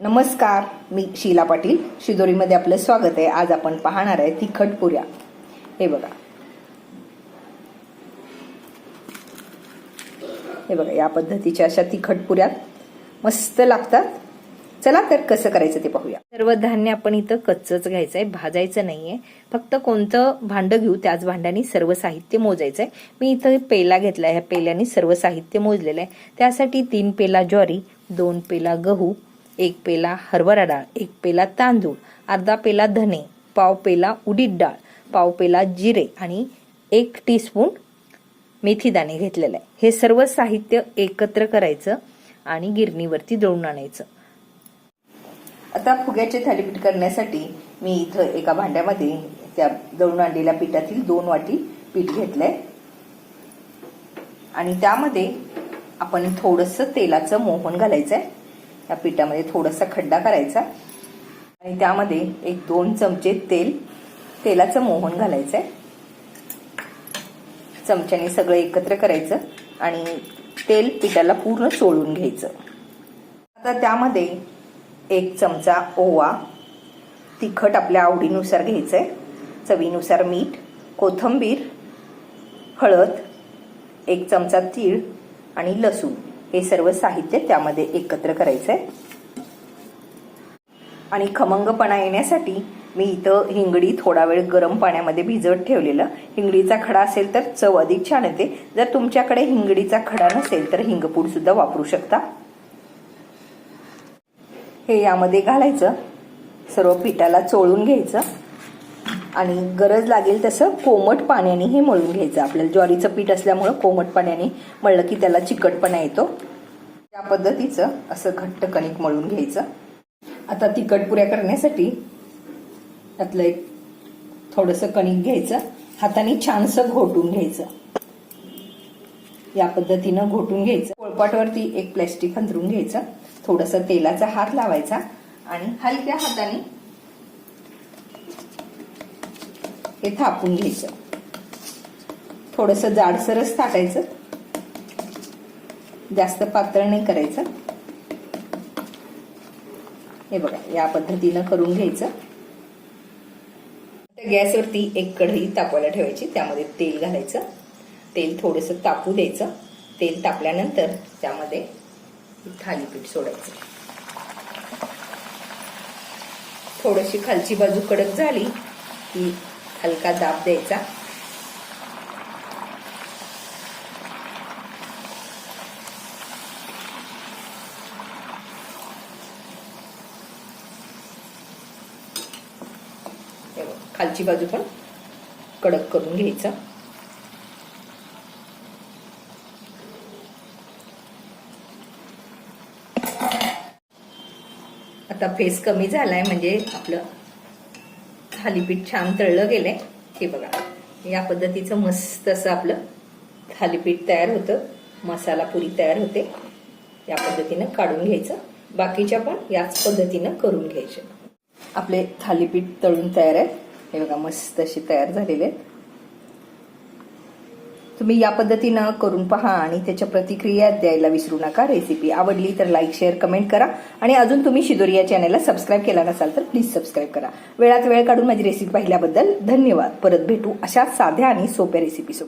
नमस्कार, मी शीला पाटील. शिदोरीमध्ये आपलं स्वागत आहे. आज आपण पाहणार आहे तिखट पुऱ्या. हे बघा, या पद्धतीच्या अशा तिखट पुऱ्या मस्त लागतात. चला तर कसं करायचं ते पाहूया. सर्व धान्य आपण इथं कच्चंच घ्यायचंय, भाजायचं नाहीये. फक्त कोणतं भांडं घेऊ त्याच भांड्याने सर्व साहित्य मोजायचंय. मी इथं पेला घेतलाय, ह्या पेल्याने सर्व साहित्य मोजलेलं आहे. त्यासाठी 3 पेला ज्वारी, 2 पेला गहू, 1 पेला हरभरा डाळ, 1 पेला तांदूळ, अर्धा पेला धने, पाव पेला उडीद डाळ, पाव पेला जिरे आणि 1 टीस्पून मेथी दाणे घेतलेले आहे. हे सर्व साहित्य एकत्र करायचं आणि गिरणीवरती दळून आणायचं. आता फुग्याचे थालीपीठ करण्यासाठी मी इथं एका भांड्यामध्ये त्या दळून आणलेल्या पिठातील 2 वाटी पीठ घेतलंय आणि त्यामध्ये आपण थोडंसं तेलाचं मोहन घालायचंय. या पिठामध्ये थोडासा खड्डा करायचा आणि त्यामध्ये 1-2 चमचे तेलाचं मोहन घालायचंय. चमच्याने सगळं एकत्र करायचं आणि तेल पिठाला पूर्ण चोळून घ्यायचं. आता त्यामध्ये 1 चमचा ओवा, तिखट आपल्या आवडीनुसार घ्यायचंय, चवीनुसार मीठ, कोथिंबीर, हळद, 1 चमचा तीळ आणि लसूण हे सर्व साहित्य त्यामध्ये एकत्र करायचंय. आणि खमंगपणा येण्यासाठी मी इथं हिंगडी थोडा वेळ गरम पाण्यामध्ये भिजवत ठेवलेलं. हिंगडीचा खडा असेल तर चव अधिक छान येते. जर तुमच्याकडे हिंगडीचा खडा नसेल तर हिंगपूड सुद्धा वापरू शकता. हे यामध्ये घालायचं, सर्व पिठाला चोळून घ्यायचं आणि गरज लागेल तसं कोमट पाण्याने हे मळून घ्यायचं. आपल्याला ज्वारीचं पीठ असल्यामुळं कोमट पाण्याने मळलं की त्याला चिकटपणा येतो. त्या पद्धतीचं असं घट्ट कणिक मळून घ्यायचं. आता तिखट पुऱ्या करण्यासाठी त्यातलं थोडंसं कणिक घ्यायचं, हाताने छानसं घोटून घ्यायचं. या पद्धतीनं घोटून घ्यायचं. पोळपाटवरती 1 प्लॅस्टिक अंथरून घ्यायचं, थोडंसं तेलाचा हात लावायचा आणि हलक्या हाताने हे थापून घ्यायचं. थोडंसं जाडसरच थाटायचं, जास्त पातळ नाही करायचं. हे बघा, या पद्धतीनं करून घ्यायचं. गॅसवरती 1 कढई तापवायला ठेवायची, त्यामध्ये तेल घालायचं. तेल थोडंसं तापू द्यायचं. तेल तापल्यानंतर त्यामध्ये थालीपीठ सोडायचं. थोडीशी खालची बाजू कडक झाली की हलका दाब द्यायचा. खालची बाजू पण कडक करून घ्यायचं. आता फेस कमी झालाय म्हणजे आपलं थालीपीठ छान तळलं गेलंय. हे बघा, या पद्धतीचं मस्त असं आपलं थालीपीठ तयार होतं. मसाला पुरी तयार होते. या पद्धतीनं काढून घ्यायचं. बाकीच्या पण याच पद्धतीनं करून घ्यायचे. आपले थालीपीठ तळून तयार आहे. हे बघा, मस्त असे तयार झालेले आहेत. तुम्ही या पद्धतीनं करून पहा आणि त्याच्या प्रतिक्रिया द्यायला विसरू नका. रेसिपी आवडली तर लाईक, शेअर, कमेंट करा आणि अजून तुम्ही शिदोरी या चॅनलला सबस्क्राईब केला नसाल तर प्लीज सबस्क्राईब करा. वेळात वेळ काढून माझी रेसिपी पाहिल्याबद्दल धन्यवाद. परत भेटू अशा साध्या आणि सोप्या रेसिपी सोबत.